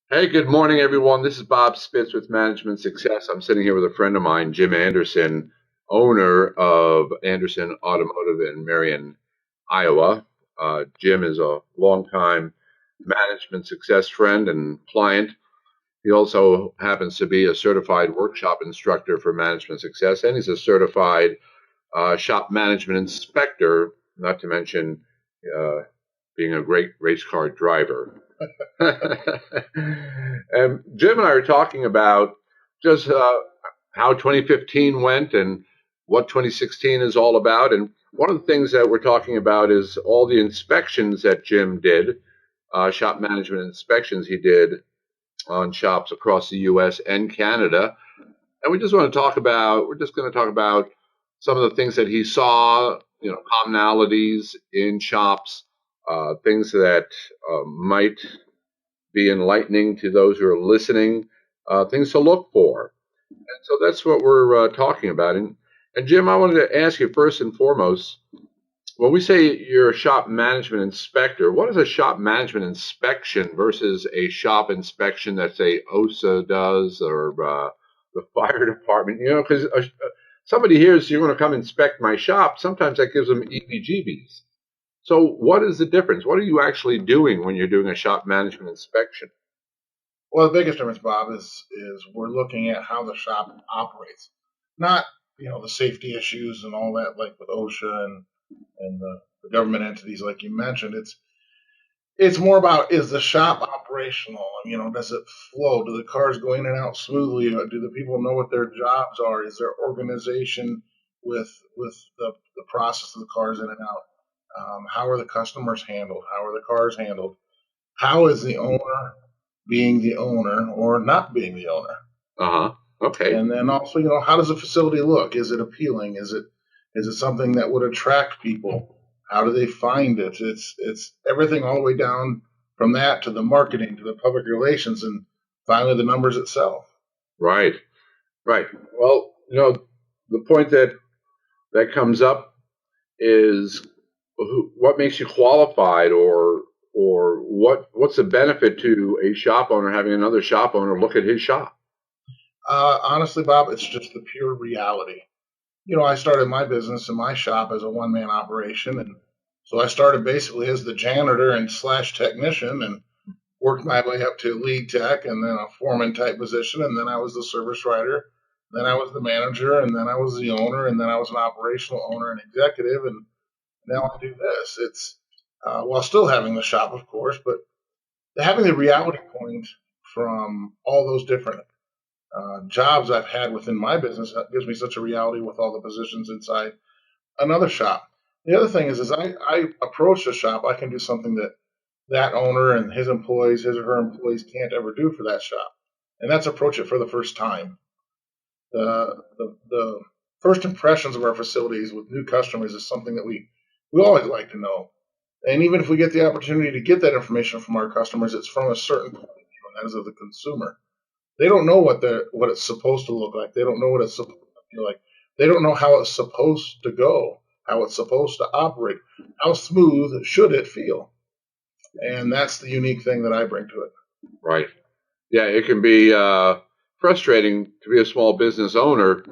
Hey, good morning, everyone. This is Bob Spitz with Management Success. I'm sitting here with a friend of mine, Jim Anderson, owner of Anderson Automotive in Marion, Iowa. Jim is a longtime management success friend and client. He also happens to be a certified workshop instructor for management success, and he's a certified shop management inspector, not to mention uh, being a great race car driver. And Jim and I are talking about just how 2015 went and what 2016 is all about. And one of the things that we're talking about is all the inspections that Jim did, shop management inspections he did on shops across the U.S. and Canada. And we're just going to talk about some of the things that he saw, commonalities in shops, things that might be enlightening to those who are listening, things to look for. And so that's what we're talking about. And Jim, I wanted to ask you first and foremost, when we say you're a shop management inspector, what is a shop management inspection versus a shop inspection that, say, OSA does or the fire department? Because somebody hears you're going to come inspect my shop, sometimes that gives them EBGBs. So, what is the difference? What are you actually doing when you're doing a shop management inspection? Well, the biggest difference, Bob, is we're looking at how the shop operates, not the safety issues and all that, like with OSHA and the government entities, like you mentioned. It's more about, is the shop operational? Does it flow? Do the cars go in and out smoothly? Or do the people know what their jobs are? Is there organization with the process of the cars in and out? How are the customers handled? How are the cars handled? How is the owner being the owner or not being the owner? Uh huh. Okay. And then also, how does the facility look? Is it appealing? Is it something that would attract people? How do they find it? It's everything all the way down from that to the marketing to the public relations and finally the numbers itself. Right. Right. Well, the point that comes up is what makes you qualified, or what's the benefit to a shop owner having another shop owner look at his shop? Honestly, Bob, it's just the pure reality. I started my business in my shop as a one man operation, and so I started basically as the janitor and slash technician, and worked my way up to lead tech and then a foreman type position. And then I was the service writer. Then I was the manager. And then I was the owner. And then I was an operational owner and executive. And now I do this. It's while still having the shop, of course, but having the reality point from all those different jobs I've had within my business that gives me such a reality with all the positions inside another shop. The other thing is I approach the shop, I can do something that owner and his employees, his or her employees, can't ever do for that shop, and that's approach it for the first time. The first impressions of our facilities with new customers is something that we always like to know, and even if we get the opportunity to get that information from our customers, it's from a certain point of view, and that is of the consumer. They don't know what it's supposed to look like. They don't know what it's supposed to feel like. They don't know how it's supposed to go, how it's supposed to operate, how smooth should it feel, and that's the unique thing that I bring to it. Right. Yeah, it can be frustrating to be a small business owner.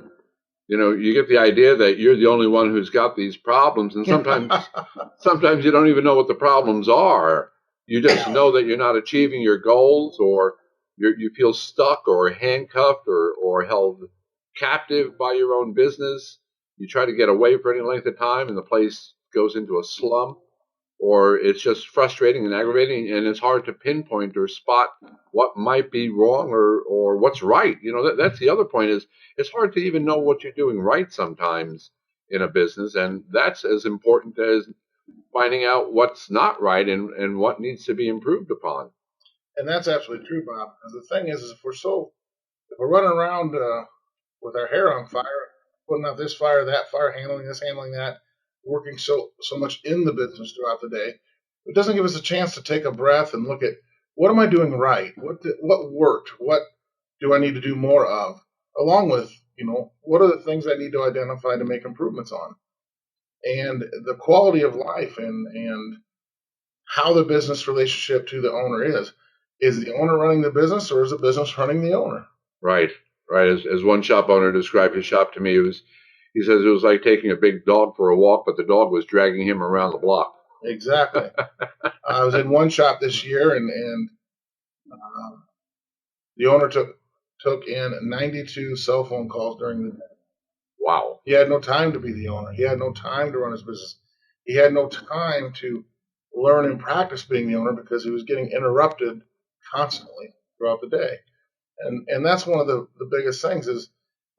You get the idea that you're the only one who's got these problems, and sometimes you don't even know what the problems are. You just know that you're not achieving your goals, or you feel stuck or handcuffed or held captive by your own business. You try to get away for any length of time, and the place goes into a slump, or it's just frustrating and aggravating, and it's hard to pinpoint or spot what might be wrong or what's right. That's the other point, is it's hard to even know what you're doing right sometimes in a business, and that's as important as finding out what's not right and what needs to be improved upon. And that's absolutely true, Bob. Because the thing is if we're running around with our hair on fire, putting out this fire, that fire, handling this, handling that, working so much in the business throughout the day, it doesn't give us a chance to take a breath and look at what am I doing right, what worked, what do I need to do more of, along with what are the things I need to identify to make improvements on, and the quality of life and how the business relationship to the owner is. Is the owner running the business, or is the business running the owner? Right, right. As one shop owner described his shop to me, he says it was like taking a big dog for a walk, but the dog was dragging him around the block. Exactly. I was in one shop this year, and the owner took in 92 cell phone calls during the day. Wow. He had no time to be the owner. He had no time to run his business. He had no time to learn and practice being the owner because he was getting interrupted constantly throughout the day. And that's one of the biggest things is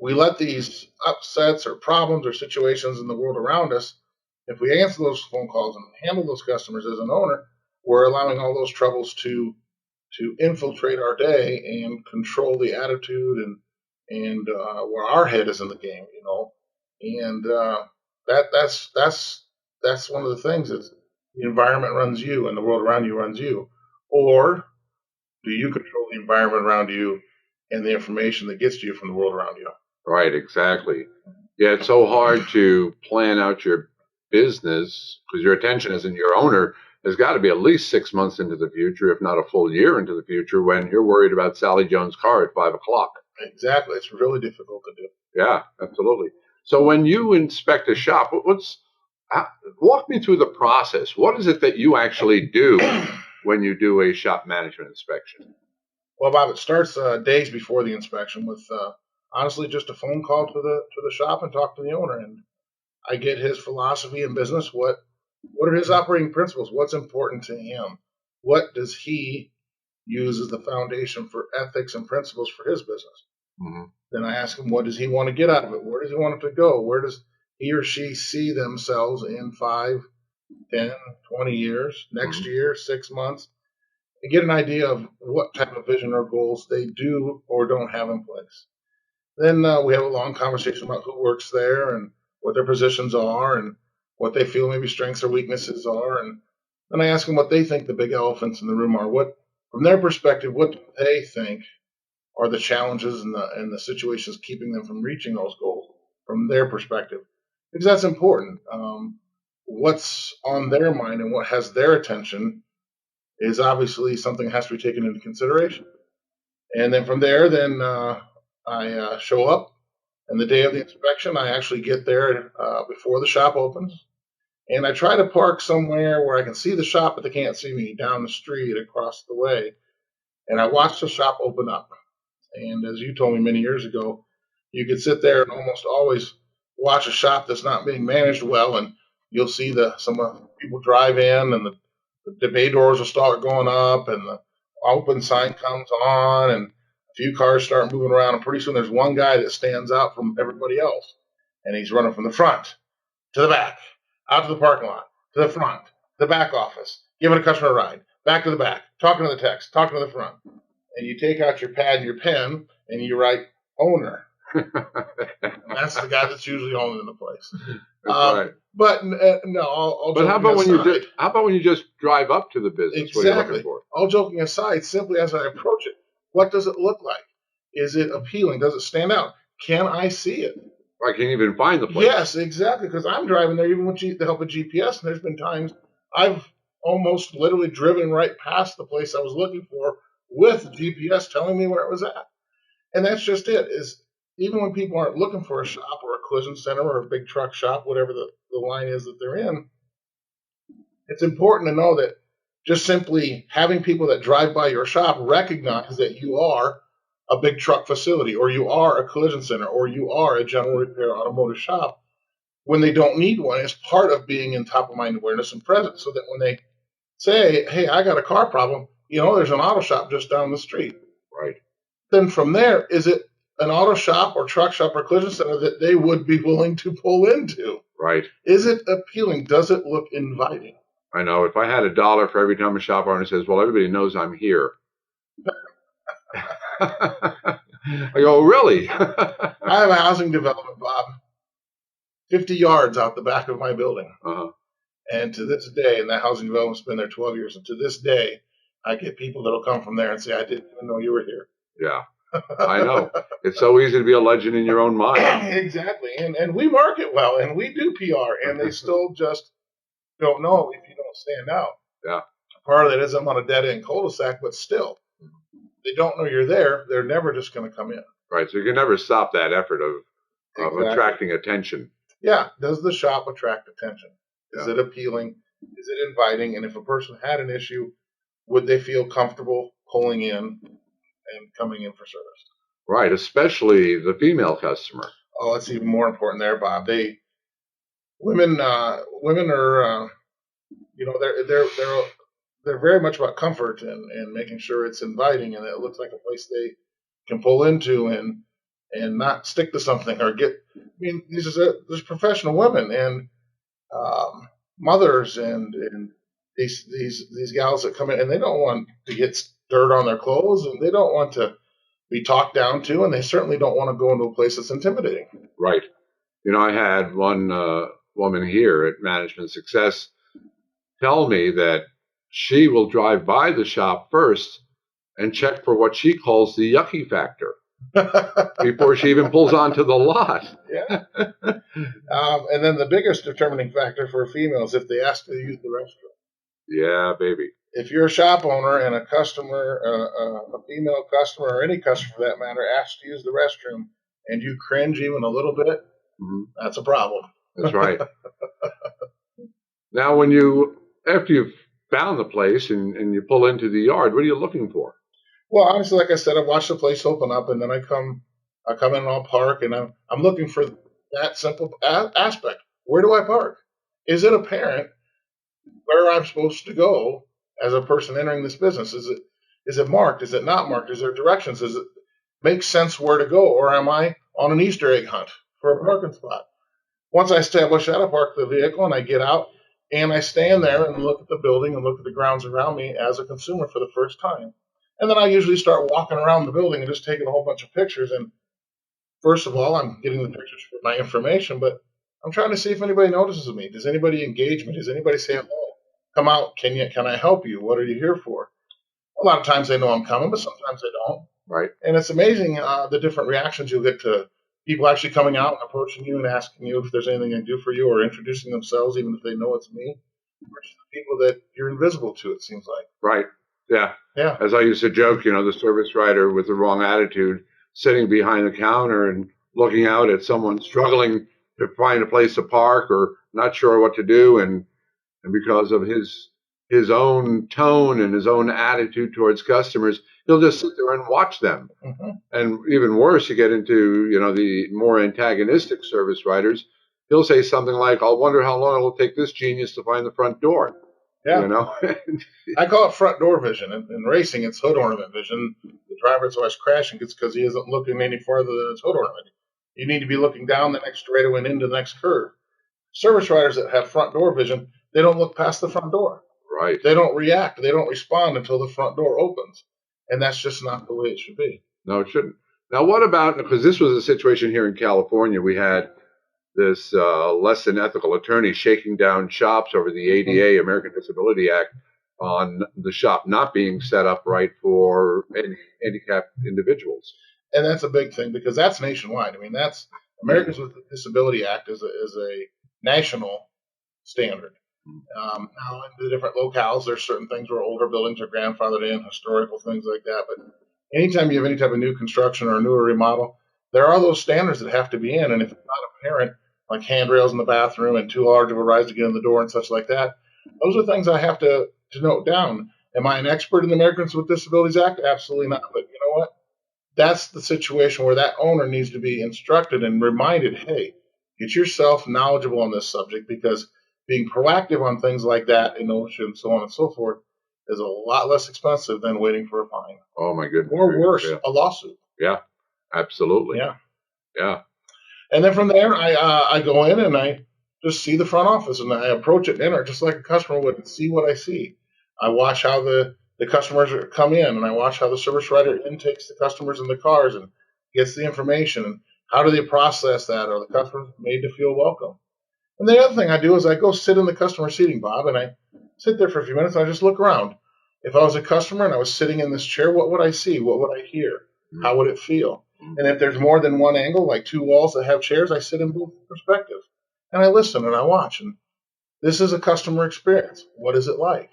we let these upsets or problems or situations in the world around us, if we answer those phone calls and handle those customers as an owner, we're allowing all those troubles to infiltrate our day and control the attitude and where our head is in the game, and that's one of the things is the environment runs you and the world around you runs you, or do you control the environment around you and the information that gets to you from the world around you? Right, exactly. Yeah, it's so hard to plan out your business because your attention as in your owner has got to be at least 6 months into the future, if not a full year into the future, when you're worried about Sally Jones' car at 5 o'clock. Exactly. It's really difficult to do. Yeah, absolutely. So when you inspect a shop, walk me through the process. What is it that you actually do when you do a shop management inspection? Well, Bob, it starts days before the inspection with honestly just a phone call to the shop and talk to the owner, and I get his philosophy in business. What are his operating principles? What's important to him? What does he use as the foundation for ethics and principles for his business? Mm-hmm. Then I ask him, what does he want to get out of it? Where does he want it to go? Where does he or she see themselves in 5, 10, 20 years, next year, 6 months? And get an idea of what type of vision or goals they do or don't have in place. Then we have a long conversation about who works there and what their positions are and what they feel maybe strengths or weaknesses are. And then I ask them what they think the big elephants in the room are. What, from their perspective, what do they think are the challenges and the situations keeping them from reaching those goals from their perspective? Because that's important. What's on their mind and what has their attention is obviously something that has to be taken into consideration. And then from there, I show up, and the day of the inspection, I actually get there before the shop opens, and I try to park somewhere where I can see the shop, but they can't see me down the street across the way, and I watch the shop open up. And as you told me many years ago, you could sit there and almost always watch a shop that's not being managed well, and you'll see some people drive in, and the bay doors will start going up, and the open sign comes on, and a few cars start moving around, and pretty soon there's one guy that stands out from everybody else, and he's running from the front to the back, out to the parking lot, to the front, the back office, giving a customer a ride, back to the back, talking to the techs, talking to the front. And you take out your pad and your pen, and you write owner. And that's the guy that's usually owning the place. Right. But no, all but how about aside, how about when you just drive up to the business? Exactly. What are you looking for? All joking aside, simply as I approach it, what does it look like? Is it appealing? Does it stand out? Can I see it? I can't even find the place. Yes, exactly. Because I'm driving there even with the help of GPS, and there's been times I've almost literally driven right past the place I was looking for with GPS telling me where it was at. And that's just it. Is even when people aren't looking for a shop or a collision center or a big truck shop, whatever the line is that they're in, it's important to know that just simply having people that drive by your shop recognize that you are a big truck facility, or you are a collision center, or you are a general repair automotive shop when they don't need one is part of being in top of mind awareness and presence, so that when they say, hey, I got a car problem, there's an auto shop just down the street. Right. Then from there, is it an auto shop or truck shop or collision center that they would be willing to pull into? Right. Is it appealing? Does it look inviting? I know. If I had $1 for every time a shop owner says, well, everybody knows I'm here. I go, really? I have a housing development, Bob, 50 yards out the back of my building. Uh-huh. And to this day, and that housing development's been there 12 years, and to this day, I get people that'll come from there and say, I didn't even know you were here. Yeah, I know. It's so easy to be a legend in your own mind. Exactly. And we market well, and we do PR, and they still just don't know if you don't stand out. Yeah. Part of that is I'm on a dead-end cul-de-sac, but still. they don't know you're there, they're never just going to come in. Right. So you can never stop that effort of Exactly. attracting attention. Yeah. Does the shop attract attention? Is Yeah. it appealing? Is it inviting? And if a person had an issue, would they feel comfortable pulling in and coming in for service? Right. Especially the female customer. Oh, that's even more important there, Bob. Women are, they're very much about comfort and making sure it's inviting and it looks like a place they can pull into and not stick to something or get. I mean, there's professional women and mothers and these gals that come in and they don't want to get dirt on their clothes and they don't want to be talked down to and they certainly don't want to go into a place that's intimidating. Right. I had one woman here at Management Success tell me that she will drive by the shop first and check for what she calls the yucky factor before she even pulls onto the lot. Yeah. And then the biggest determining factor for a female is if they ask to use the restroom. Yeah, baby. If you're a shop owner and a customer, a female customer or any customer for that matter, asks to use the restroom and you cringe even a little bit, that's a problem. That's right. Now, after you've found the place and you pull into the yard, what are you looking for? Well, honestly, like I said, I watch the place open up, and then I come in and I'll park, and I'm looking for that simple aspect. Where do I park? Is it apparent where I'm supposed to go as a person entering this business? Is it marked? Is it not marked? Is there directions? Does it make sense where to go, or am I on an Easter egg hunt for a parking spot? Once I establish that, I park the vehicle and I get out and I stand there and look at the building and look at the grounds around me as a consumer for the first time. And then I usually start walking around the building and just taking a whole bunch of pictures. And first of all, I'm getting the pictures for my information, but I'm trying to see if anybody notices me. Does anybody engage me? Does anybody say hello? Come out. Can I help you? What are you here for? A lot of times they know I'm coming, but sometimes they don't. Right. And it's amazing the different reactions you'll get to people actually coming out and approaching you and asking you if there's anything I can do for you or introducing themselves, even if they know it's me, versus the people that you're invisible to, it seems like. Right. Yeah. Yeah. As I used to joke, the service writer with the wrong attitude sitting behind the counter and looking out at someone struggling to find a place to park or not sure what to do. And because of his own tone and his own attitude towards customers, he'll just sit there and watch them. Mm-hmm. And even worse, you get into, the more antagonistic service writers. He'll say something like, "I'll wonder how long it'll take this genius to find the front door." Yeah. I call it front door vision. In racing, it's hood ornament vision. The driver's always crashing. It's because he isn't looking any farther than his hood ornament. You need to be looking down the next straightaway and into the next curve. Service writers that have front door vision, they don't look past the front door. Right. They don't react. They don't respond until the front door opens. And that's just not the way it should be. No, it shouldn't. Now, what about, because this was a situation here in California, we had this less than ethical attorney shaking down shops over the ADA, American Disabilities Act, on the shop not being set up right for handicapped individuals. And that's a big thing because that's nationwide. I mean, that's Americans with the Disability Act is a national standard. Now, in the different locales, there's certain things where older buildings are grandfathered in, historical things like that. But anytime you have any type of new construction or a newer remodel, there are those standards that have to be in. And if it's not apparent, like handrails in the bathroom and too large of a rise to get in the door and such like that, those are things I have to note down. Am I an expert in the Americans with Disabilities Act? Absolutely not. But you know what? That's the situation where that owner needs to be instructed and reminded, hey, get yourself knowledgeable on this subject because being proactive on things like that in OSHA and so on and so forth is a lot less expensive than waiting for a fine. Oh, my goodness. Or worse, a lawsuit. Yeah, absolutely. Yeah. And then from there, I go in and I just see the front office and I approach it and enter just like a customer would and see what I see. I watch how the customers come in and I watch how the service writer intakes the customers in the cars and gets the information and how do they process that? Are the customers made to feel welcome? And the other thing I do is I go sit in the customer seating, Bob, and I sit there for a few minutes and I just look around. If I was a customer and I was sitting in this chair, what would I see? What would I hear? How would it feel? And if there's more than one angle, like two walls that have chairs, I sit in both perspectives. And I listen and I watch. And this is a customer experience. What is it like?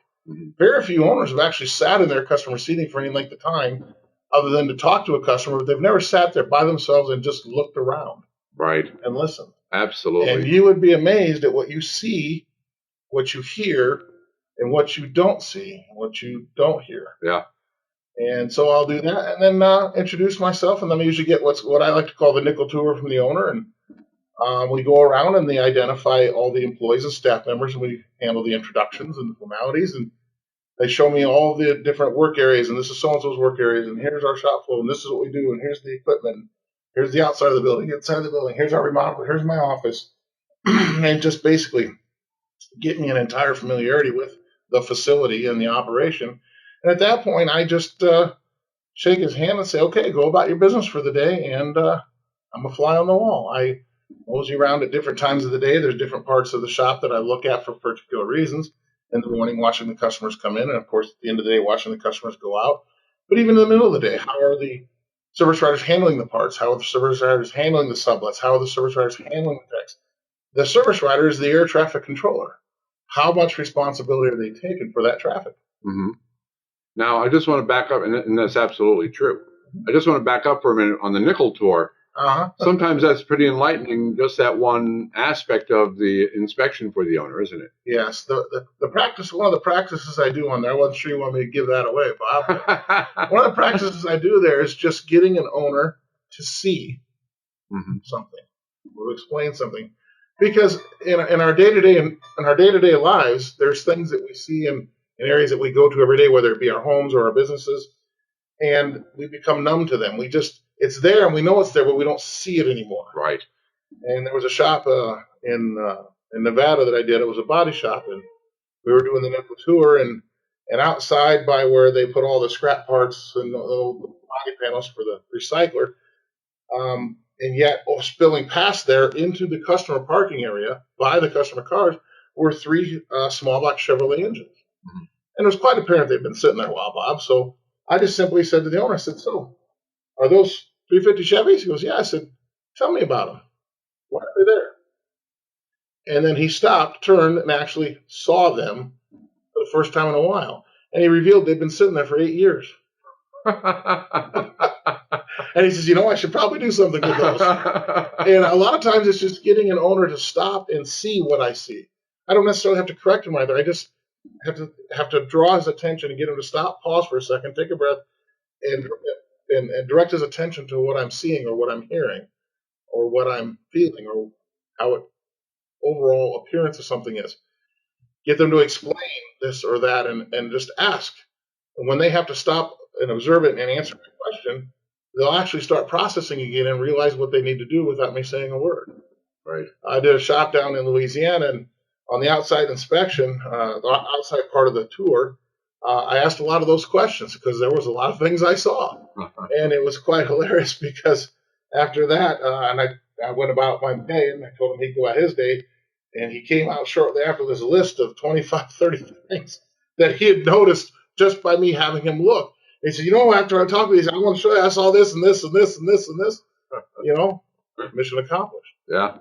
Very few owners have actually sat in their customer seating for any length of time other than to talk to a customer, but they've never sat there by themselves and just looked around Right. and listened. Absolutely. And you would be amazed at what you see, what you hear, and what you don't see, what you don't hear. Yeah. And so I'll do that, and then introduce myself, and then I usually get what I like to call the nickel tour from the owner, and we go around and they identify all the employees and staff members, and we handle the introductions and the formalities, and they show me all the different work areas, and this is so-and-so's work areas, and here's our shop floor, and this is what we do, and here's the equipment, here's the outside of the building, inside of the building, here's our remodel, here's my office, and just basically get me an entire familiarity with the facility and the operation. And at that point, I just shake his hand and say, okay, go about your business for the day, and I'm a fly on the wall. I mosey around at different times of the day. There's different parts of the shop that I look at for particular reasons. In the morning, watching the customers come in, and of course, at the end of the day, watching the customers go out. But even in the middle of the day, how are the service writers handling the parts? How are the service writers handling the sublets? How are the service writers handling the techs? The service writer is the air traffic controller. How much responsibility are they taking for that traffic? Mm-hmm. Now, I just want to back up, and that's absolutely true. I just want to back up for a minute on the nickel tour. Sometimes that's pretty enlightening, just that one aspect of the inspection for the owner, isn't it? Yes. The practice, one of the practices I do on there, I wasn't sure you want me to give that away, Bob. One of the practices I do there is just getting an owner to see something or to explain something. Because in our day-to-day lives, there's things that we see in areas that we go to every day, whether it be our homes or our businesses, and we become numb to them. It's there and we know it's there, but we don't see it anymore. Right. And there was a shop in Nevada that I did. It was a body shop, and we were doing the nickel tour, and outside by where they put all the scrap parts and the body panels for the recycler, and yet spilling past there into the customer parking area by the customer cars were 3 small block Chevrolet engines. And it was quite apparent they'd been sitting there a while, Bob. So I just simply said to the owner, I said, so are those 350 Chevys? He goes, yeah. I said, tell me about them. Why are they there? And then he stopped, turned, and actually saw them for the first time in a while. And he revealed they'd been sitting there for 8 years. And he says, I should probably do something with those. And a lot of times it's just getting an owner to stop and see what I see. I don't necessarily have to correct him either. I just have to draw his attention and get him to stop, pause for a second, take a breath, and direct his attention to what I'm seeing or what I'm hearing or what I'm feeling or how it overall appearance of something is. Get them to explain this or that and just ask. And when they have to stop and observe it and answer the question, they'll actually start processing again and realize what they need to do without me saying a word. Right. I did a shop down in Louisiana, and on the outside inspection, the outside part of the tour, I asked a lot of those questions because there was a lot of things I saw. And it was quite hilarious because after that, and I went about my day, and I told him he'd go about his day, and he came out shortly after with this list of 25, 30 things that he had noticed just by me having him look. He said, after I talk to these, I want to show you I saw this and this and this and this and this. Mission accomplished. Yeah.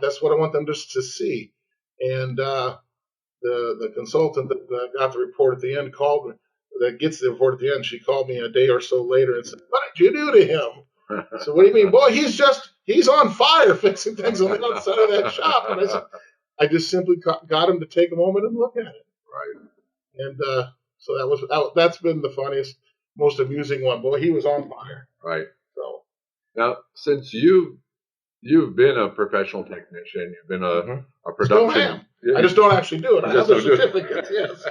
That's what I want them just to see. And the consultant that got the report at the end called me, that gets the report at the end, she called me a day or so later and said, what did you do to him? So what do you mean? Boy, he's on fire fixing things on the outside of that shop. And I said, I just simply got him to take a moment and look at it. Right. And so that's been the funniest, most amusing one. Boy, he was on fire. Right. So now, since you've been a professional technician, you've been a production. I just don't actually do it. I have the certificates. Yes.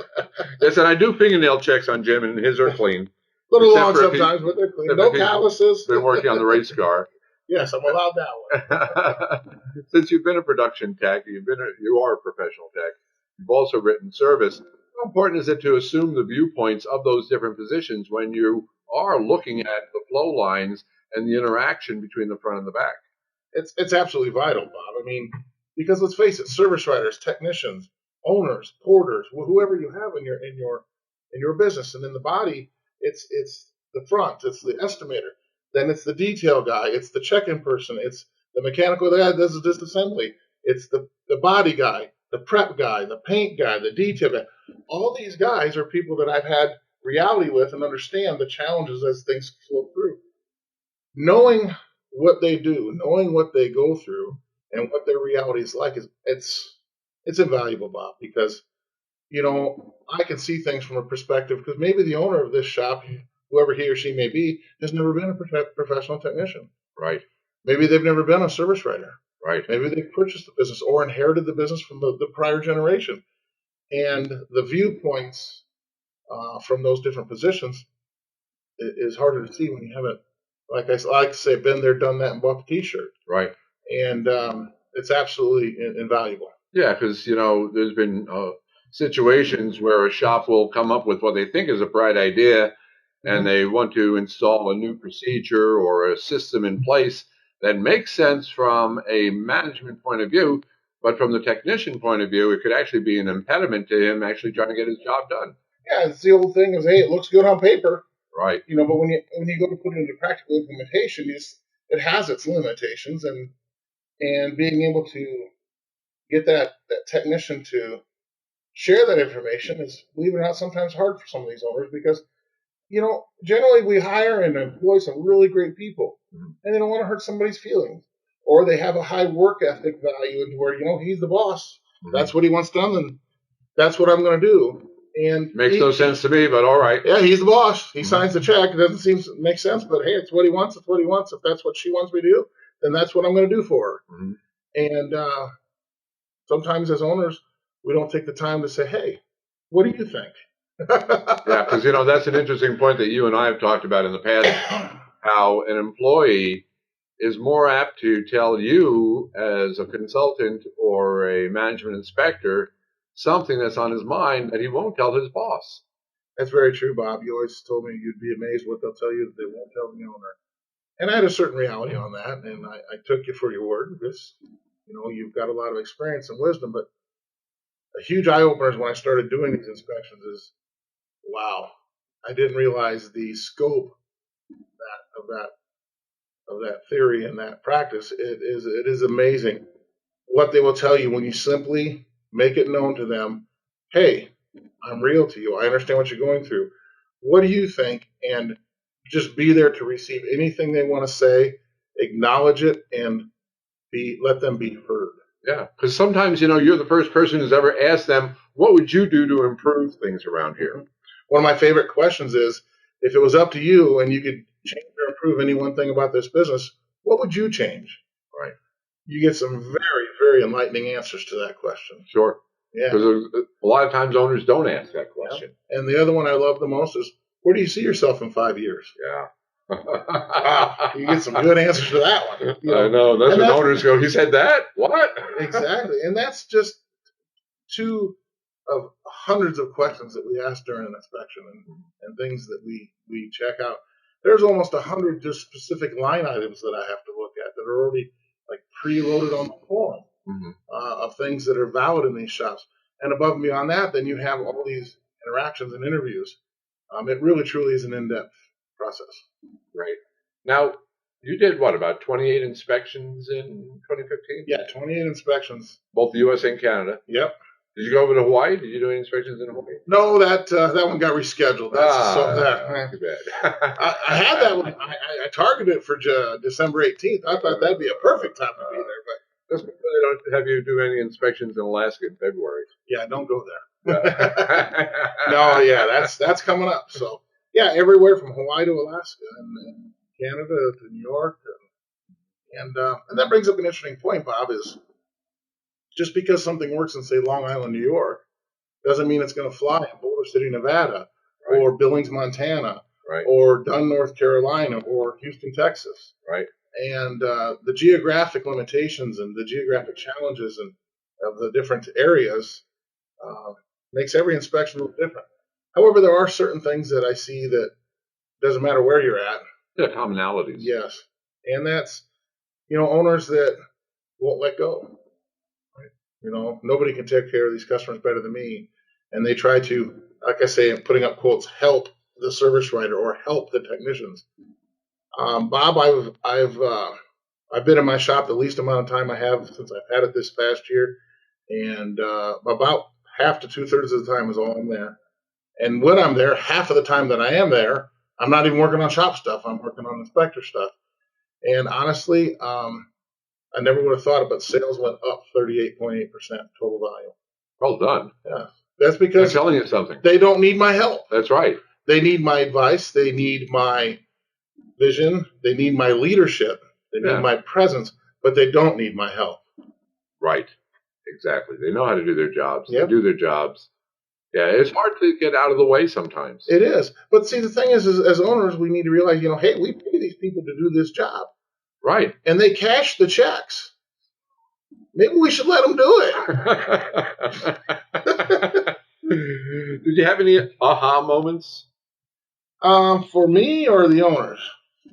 Yes, and I do fingernail checks on Jim, and his are clean. A little long sometimes, but they're clean. No calluses. Been working on the race car. Yes, I'm allowed that one. Since you've been a production tech, you are a professional tech. You've also written service. How important is it to assume the viewpoints of those different positions when you are looking at the flow lines and the interaction between the front and the back? It's absolutely vital, Bob. I mean, because let's face it, service writers, technicians, owners, porters, whoever you have in your business and in the body, it's the front, it's the estimator, then it's the detail guy, it's the check-in person, it's the mechanical guy that does the disassembly, it's the body guy, the prep guy, the paint guy, the detail guy. All these guys are people that I've had reality with and understand the challenges as things flow through. Knowing what they do, knowing what they go through, and what their reality is like is it's invaluable, Bob, because I can see things from a perspective because maybe the owner of this shop, whoever he or she may be, has never been a professional technician. Right. Maybe they've never been a service writer. Right. Maybe they've purchased the business or inherited the business from the prior generation. And the viewpoints from those different positions is harder to see when you haven't, like I like to say, been there, done that, and bought the T-shirt. Right. And it's absolutely invaluable. Yeah, because there's been situations where a shop will come up with what they think is a bright idea, and they want to install a new procedure or a system in place that makes sense from a management point of view, but from the technician point of view, it could actually be an impediment to him actually trying to get his job done. Yeah, it's the old thing is, hey, it looks good on paper, Right? but when you go to put it into practical implementation, it has its limitations, and being able to get that technician to share that information is, believe it or not, sometimes hard for some of these owners because generally we hire and employ some really great people, and they don't want to hurt somebody's feelings, or they have a high work ethic value where he's the boss. That's what he wants done, and that's what I'm going to do. And makes no sense to me, but all right. Yeah, he's the boss. He signs the check. It doesn't seem to make sense, but hey, it's what he wants. It's what he wants. If that's what she wants me to do, then that's what I'm going to do for her. And sometimes as owners, we don't take the time to say, hey, what do you think? Yeah, because that's an interesting point that you and I have talked about in the past, how an employee is more apt to tell you as a consultant or a management inspector something that's on his mind that he won't tell his boss. That's very true, Bob. You always told me you'd be amazed what they'll tell you that they won't tell the owner. And I had a certain reality on that, and I took you for your word because, you've got a lot of experience and wisdom. But a huge eye-opener when I started doing these inspections is, wow, I didn't realize the scope of that theory and that practice. It is amazing what they will tell you when you simply make it known to them, hey, I'm real to you. I understand what you're going through. What do you think? And just be there to receive anything they want to say, acknowledge it, and let them be heard. Yeah, because sometimes, you're the first person who's ever asked them, what would you do to improve things around here? One of my favorite questions is, if it was up to you and you could change or improve any one thing about this business, what would you change? Right. You get some very, very enlightening answers to that question. Sure. Yeah. Because a lot of times owners don't ask that question. Yeah. And the other one I love the most is, where do you see yourself in 5 years? Yeah. Wow, you get some good answers to that one. I know. That's when owners go, he said that? What? Exactly. And that's just two of hundreds of questions that we ask during an inspection and things that we check out. There's almost 100 just specific line items that I have to look at that are already like preloaded on the form of things that are valid in these shops. And above and beyond that, then you have all these interactions and interviews. It really, truly is an in-depth process. Right. Now, you did what, about 28 inspections in 2015? Yeah, 28 inspections. Both the U.S. and Canada? Yep. Did you go over to Hawaii? Did you do any inspections in Hawaii? No, that one got rescheduled. Too bad. I had that one. I targeted it for December 18th. I thought that'd be a perfect time to be there. But that's because they don't have you do any inspections in Alaska in February. Yeah, don't go there. No, yeah, that's coming up. So yeah, everywhere from Hawaii to Alaska and Canada to New York, and that brings up an interesting point, Bob. Is just because something works in, say, Long Island, New York, doesn't mean it's going to fly in Boulder City, Nevada, right, or Billings, Montana, right, or Dunn, North Carolina, or Houston, Texas. Right. And the geographic limitations and the geographic challenges of the different areas makes every inspection a little different. However, there are certain things that I see that doesn't matter where you're at. The commonalities. Yes. And that's, owners that won't let go. Nobody can take care of these customers better than me. And they try to, like I say, putting up quotes, help the service writer or help the technicians. Bob, I've been in my shop the least amount of time I have since I've had it this past year. And about half to 2/3 of the time is all I'm there. And when I'm there, half of the time that I am there, I'm not even working on shop stuff. I'm working on inspector stuff. And honestly, I never would have thought it, but sales went up 38.8% total volume. Well done. Yeah. That's I'm because telling you something. they don't need my help. That's right. They need my advice. They need my vision. They need my leadership. They need my presence, but they don't need my help. Right. Exactly. They know how to do their jobs. Yep. They do their jobs. Yeah, it's hard to get out of the way sometimes. It is. But see, the thing is as owners, we need to realize, hey, we pay these people to do this job. Right. And they cash the checks. Maybe we should let them do it. Did you have any aha moments? For me or the owners?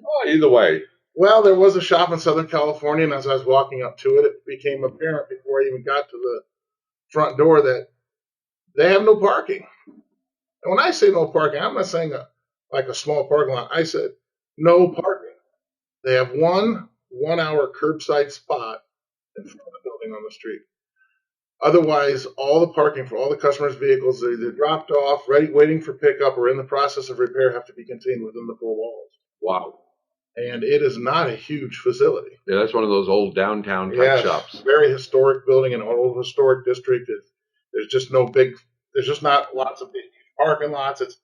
Oh, either way. Well, there was a shop in Southern California, and as I was walking up to it, it became apparent before I even got to the front door that they have no parking. And when I say no parking, I'm not saying like a small parking lot. I said no parking. They have one 1-hour curbside spot in front of the building on the street. Otherwise, all the parking for all the customers' vehicles are either dropped off, ready, waiting for pickup, or in the process of repair have to be contained within the 4 walls. Wow. And it is not a huge facility. Yeah, that's one of those old downtown type shops. Very historic building in an old historic district. There's just there's just not lots of big parking lots. It's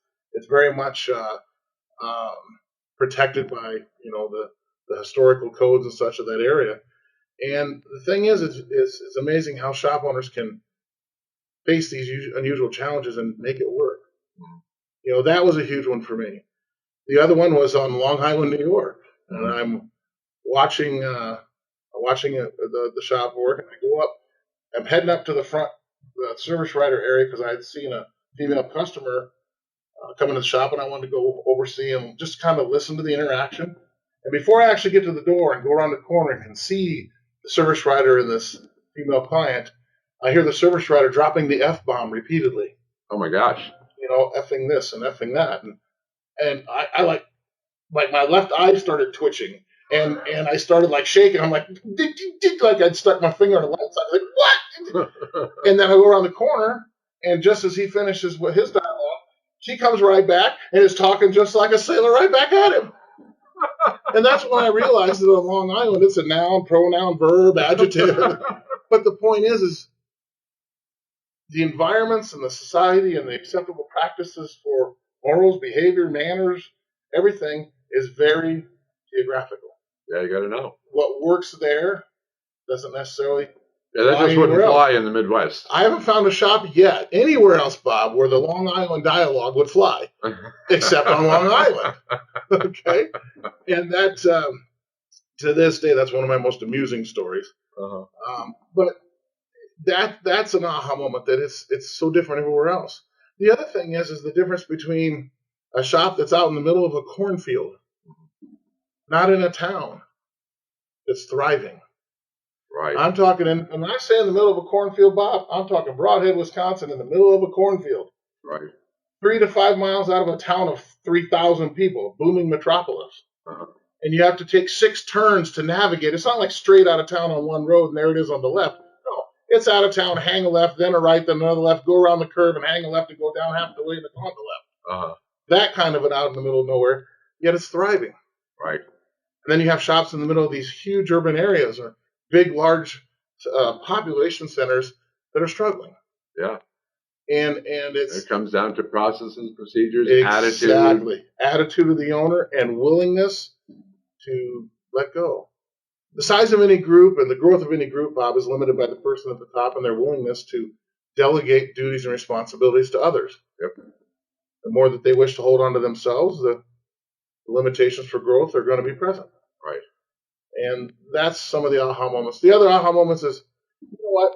very much protected by the historical codes and such of that area. And the thing is, it's amazing how shop owners can face these unusual challenges and make it work. That was a huge one for me. The other one was on Long Island, New York, and I'm watching the shop work, and I go up. I'm heading up to the front, the service writer area, because I had seen a female customer come into the shop, and I wanted to go oversee and just kind of listen to the interaction. And before I actually get to the door and go around the corner and can see the service writer and this female client, I hear the service writer dropping the F-bomb repeatedly. Oh my gosh. Effing this and effing that. And I like my left eye started twitching and I started like shaking. I'm like, like I'd stuck my finger on the left side. Like, what? And then I go around the corner, and just as he finishes with his dialogue, she comes right back and is talking just like a sailor right back at him. And that's when I realized that on Long Island, it's a noun, pronoun, verb, adjective. But the point is the environments and the society and the acceptable practices for morals, behavior, manners, everything is very geographical. Yeah, you got to know. What works there doesn't necessarily. Yeah, that just wouldn't fly in the Midwest. I haven't found a shop yet anywhere else, Bob, where the Long Island dialogue would fly, except on Long Island. Okay, and that to this day, that's one of my most amusing stories. But that's an aha moment that it's so different everywhere else. The other thing is the difference between a shop that's out in the middle of a cornfield, not in a town, that's thriving. Right. I'm talking, and when I say in the middle of a cornfield, Bob, I'm talking Broadhead, Wisconsin, in the middle of a cornfield. Right. 3 to 5 miles out of a town of 3,000 people, booming metropolis. And you have to take 6 turns to navigate. It's not like straight out of town on one road and there it is on the left. No, it's out of town, hang a left, then a right, then another left, go around the curve and hang a left and go down half the way and go on the left. That kind of an out in the middle of nowhere, yet it's thriving. Right. And then you have shops in the middle of these huge urban areas or big, large population centers that are struggling. Yeah. And it comes down to processes, procedures, attitude. Attitude of the owner and willingness to let go. The size of any group and the growth of any group, Bob, is limited by the person at the top and their willingness to delegate duties and responsibilities to others. Yep. The more that they wish to hold on to themselves, the limitations for growth are going to be present. Right. And that's some of the aha moments. The other aha moments is, you know what?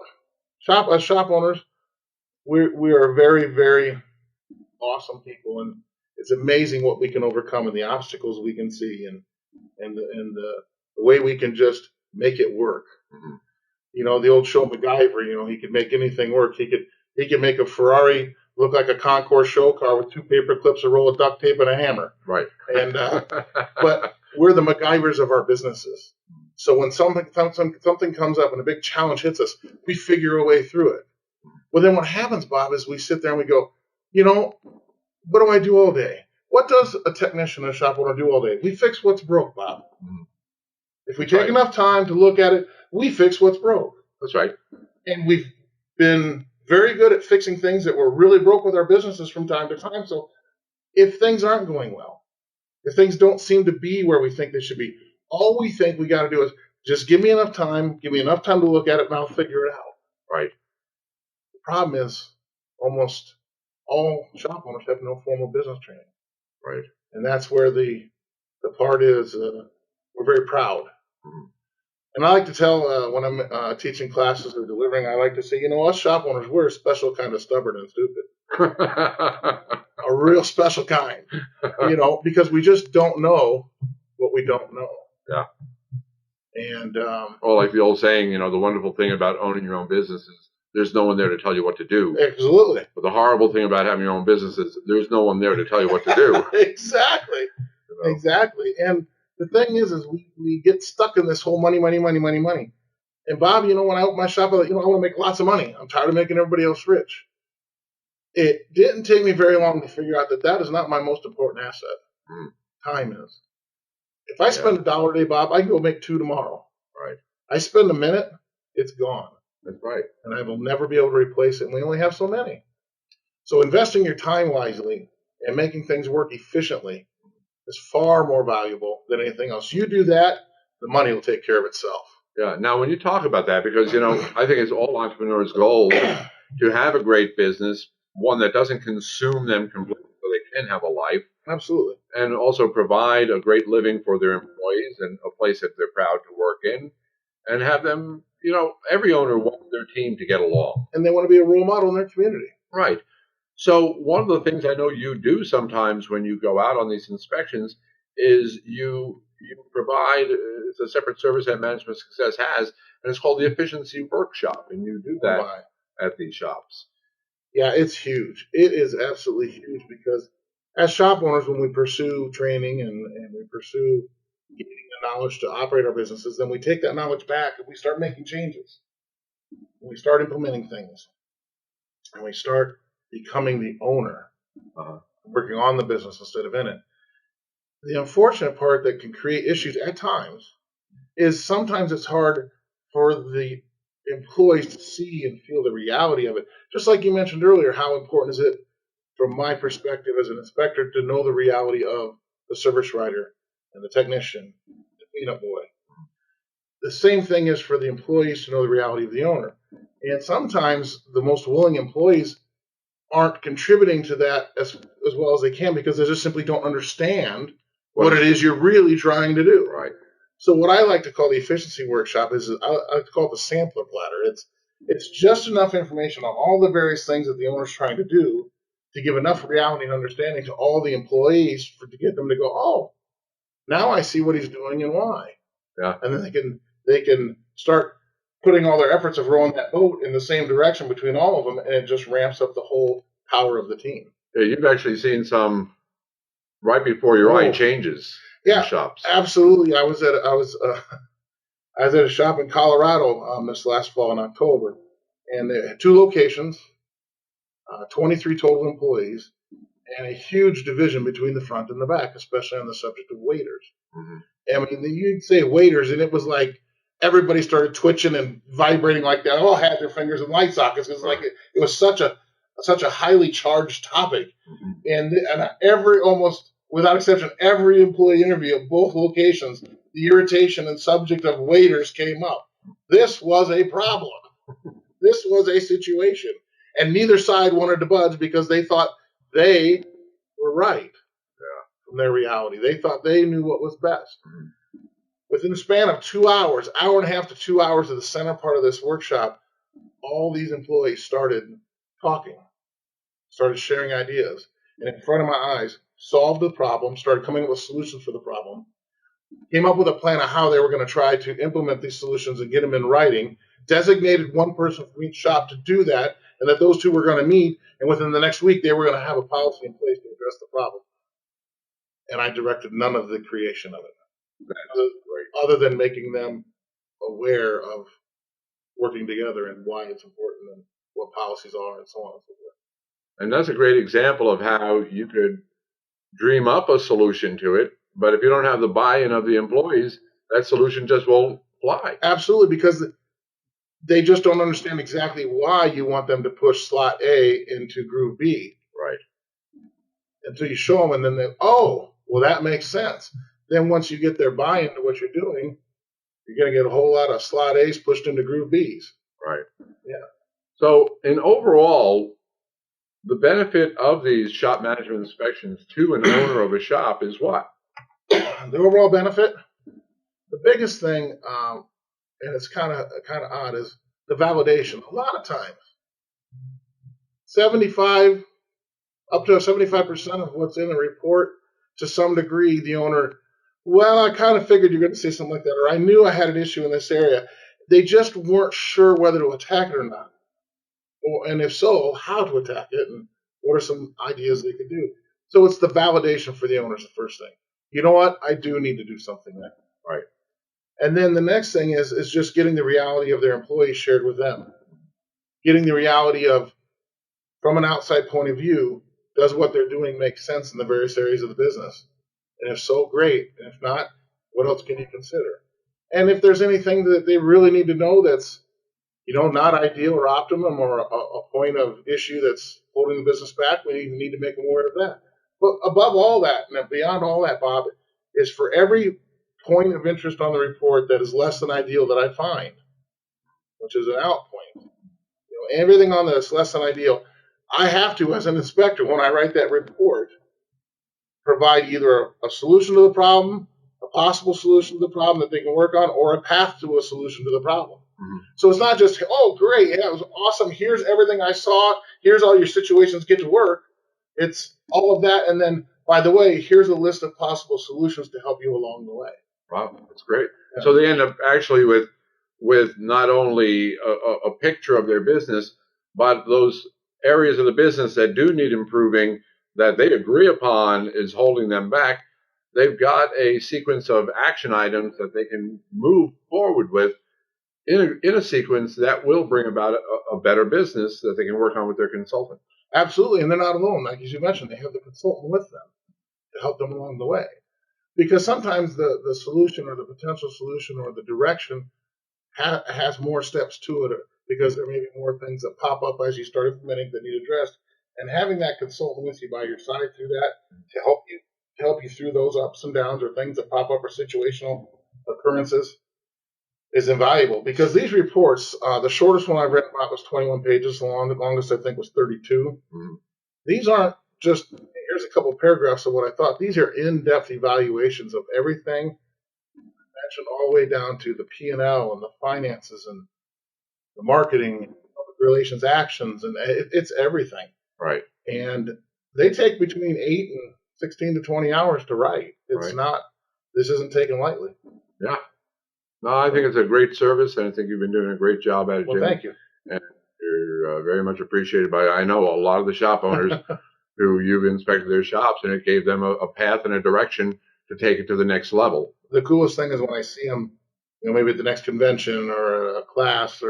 As shop owners, we are very, very awesome people, and it's amazing what we can overcome and the obstacles we can see, and the way we can just make it work. The old show MacGyver. He could make anything work. He could make a Ferrari look like a concours show car with 2 paper clips, a roll of duct tape, and a hammer. Right. And but we're the MacGyvers of our businesses. So when something comes up and a big challenge hits us, we figure a way through it. Well, then what happens, Bob, is we sit there and we go, What do I do all day? What does a technician in a shop owner do all day? We fix what's broke, Bob. Mhm. If we That's take right. enough time to look at it, we fix what's broke. That's right. And we've been very good at fixing things that were really broke with our businesses from time to time. So if things aren't going well, if things don't seem to be where we think they should be, all we think we got to do is just give me enough time to look at it, and I'll figure it out. Right. The problem is almost all shop owners have no formal business training. Right. And that's where the part is we're very proud. Mhm. And I like to tell when I'm teaching classes or delivering, I like to say, us shop owners, we're a special kind of stubborn and stupid, a real special kind, because we just don't know what we don't know. Yeah. And Well, like the old saying, the wonderful thing about owning your own business is there's no one there to tell you what to do. Absolutely. But the horrible thing about having your own business is there's no one there to tell you what to do. Exactly. Exactly. And the thing is we get stuck in this whole money, money, money, money, money. And Bob, when I open my shop, I want to make lots of money. I'm tired of making everybody else rich. It didn't take me very long to figure out that is not my most important asset. Mm. Time is. If I spend $1 a day, Bob, I can go make $2 tomorrow. Right. I spend a minute, it's gone. That's right. And I will never be able to replace it. And we only have so many. So investing your time wisely and making things work efficiently is far more valuable than anything else. You do that, the money will take care of itself. Yeah. Now, when you talk about that, because, I think it's all entrepreneurs' goal to have a great business, one that doesn't consume them completely so they can have a life. Absolutely. And also provide a great living for their employees and a place that they're proud to work in and have them, every owner wants their team to get along. And they want to be a role model in their community. Right. So one of the things I know you do sometimes when you go out on these inspections is you provide it's a separate service that Management Success has, and it's called the Efficiency Workshop, and you do that at these shops. Yeah, it's huge. It is absolutely huge because as shop owners, when we pursue training and we pursue getting the knowledge to operate our businesses, then we take that knowledge back and we start making changes. We start implementing things and we start becoming the owner, working on the business instead of in it. The unfortunate part that can create issues at times is sometimes it's hard for the employees to see and feel the reality of it. Just like you mentioned earlier, how important is it, from my perspective as an inspector, to know the reality of the service writer and the technician, the peanut boy. The same thing is for the employees to know the reality of the owner. And sometimes the most willing employees aren't contributing to that as well as they can because they just simply don't understand what it is you're really trying to do. Right. So what I like to call the efficiency workshop is I like to call it the sampler platter. It's just enough information on all the various things that the owner's trying to do to give enough reality and understanding to all the employees to get them to go, oh, now I see what he's doing and why. Yeah. And then they can start putting all their efforts of rowing that boat in the same direction between all of them, and it just ramps up the whole power of the team. Yeah, you've actually seen some right before your eye changes in shops. Absolutely. I was at a shop in Colorado this last fall in October, and they had 2 locations, 23 total employees, and a huge division between the front and the back, especially on the subject of waiters. Mm-hmm. I mean, you'd say waiters, and it was like everybody started twitching and vibrating like that. All had their fingers in light sockets because it was such a highly charged topic, and almost without exception, every employee interview at both locations, the irritation and subject of waiters came up. This was a problem. This was a situation, and neither side wanted to budge because they thought they were right from their reality. They thought they knew what was best. Within the span of 2 hours, hour and a half to 2 hours of the center part of this workshop, all these employees started talking, started sharing ideas, and in front of my eyes, solved the problem, started coming up with solutions for the problem, came up with a plan of how they were going to try to implement these solutions and get them in writing, designated one person from each shop to do that, and that those 2 were going to meet, and within the next week, they were going to have a policy in place to address the problem. And I directed none of the creation of it, other than making them aware of working together and why it's important and what policies are and so on and so forth. And that's a great example of how you could dream up a solution to it, but if you don't have the buy-in of the employees, that solution just won't fly. Absolutely, because they just don't understand exactly why you want them to push slot A into groove B. Right. Until you show them, and then they, oh, well, that makes sense. Then once you get their buy-in to what you're doing, you're going to get a whole lot of slot A's pushed into groove B's. Right. Yeah. So, in overall, the benefit of these shop management inspections to an owner of a shop is what? The overall benefit, the biggest thing, and it's kind of odd, is the validation. A lot of times, 75 up to 75% of what's in the report, to some degree, the owner, well, I kind of figured you're going to say something like that, or I knew I had an issue in this area. They just weren't sure whether to attack it or not, and if so, how to attack it, and what are some ideas they could do. So it's the validation for the owners, the first thing. You know what? I do need to do something there. Right. And then the next thing is just getting the reality of their employees shared with them. Getting the reality of, from an outside point of view, does what they're doing make sense in the various areas of the business? And if so, great. And if not, what else can you consider? And if there's anything that they really need to know that's, not ideal or optimum, or a point of issue that's holding the business back, we need to make them aware of that. But above all that, and beyond all that, Bob, is for every point of interest on the report that is less than ideal that I find, which is an out point, everything on this less than ideal, I have to, as an inspector, when I write that report, provide either a solution to the problem, a possible solution to the problem that they can work on, or a path to a solution to the problem. Mm-hmm. So it's not just, oh, great, yeah, it was awesome, here's everything I saw, here's all your situations, get to work. It's all of that, and then, by the way, here's a list of possible solutions to help you along the way. Wow, that's great. Yeah. So they end up actually with not only a picture of their business, but those areas of the business that do need improving, that they agree upon is holding them back. They've got a sequence of action items that they can move forward with in a sequence that will bring about a better business that they can work on with their consultant. Absolutely, and they're not alone. Like as you mentioned, they have the consultant with them to help them along the way. Because sometimes the solution or the potential solution or the direction has more steps to it, because there may be more things that pop up as you start implementing that need addressed. And having that consultant with you by your side through that to help you through those ups and downs or things that pop up or situational occurrences is invaluable. Because these reports, the shortest one I read about was 21 pages. The longest I think was 32. Mm-hmm. These aren't just, here's a couple of paragraphs of what I thought. These are in-depth evaluations of everything, mentioned all the way down to the P&L and the finances and the marketing, public relations actions, and it's everything. Right. And they take between 8 and 16 to 20 hours to write. It's not, this isn't taken lightly. Yeah. No, I think it's a great service, and I think you've been doing a great job at it, Jim. Well, thank you. And you're very much appreciated by, I know, a lot of the shop owners who you've inspected their shops, and it gave them a path and a direction to take it to the next level. The coolest thing is when I see them, maybe at the next convention or a class,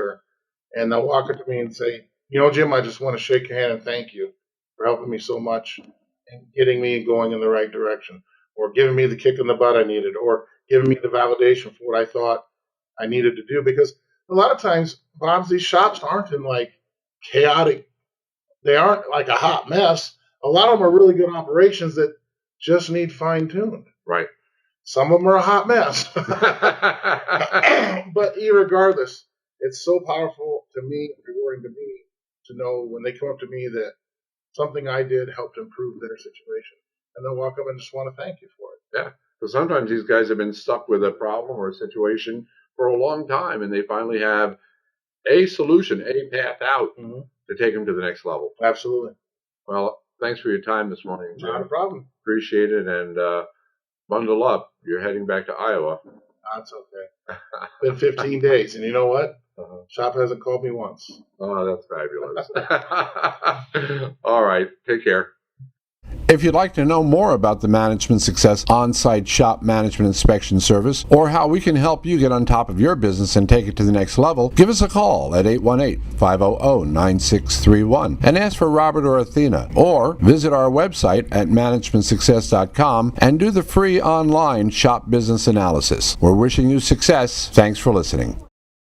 and they'll walk up to me and say, Jim, I just want to shake your hand and thank you for helping me so much and getting me going in the right direction, or giving me the kick in the butt I needed, or giving me the validation for what I thought I needed to do. Because a lot of times, Bob, these shops aren't in like chaotic, they aren't like a hot mess. A lot of them are really good operations that just need fine-tuned. Right. Some of them are a hot mess. But irregardless, it's so powerful to me, rewarding to me, to know when they come up to me that something I did helped improve their situation. And they'll walk up and just want to thank you for it. Yeah. Because sometimes these guys have been stuck with a problem or a situation for a long time, and they finally have a solution, a path out to take them to the next level. Absolutely. Well, thanks for your time this morning, Jim. Not a problem. Appreciate it, and bundle up. You're heading back to Iowa. That's okay. Been 15 days, and you know what? Shop hasn't called me once. Oh, that's fabulous. All right. Take care. If you'd like to know more about the Management Success on-site shop management inspection service, or how we can help you get on top of your business and take it to the next level, give us a call at 818-500-9631 and ask for Robert or Athena, or visit our website at managementsuccess.com and do the free online shop business analysis. We're wishing you success. Thanks for listening.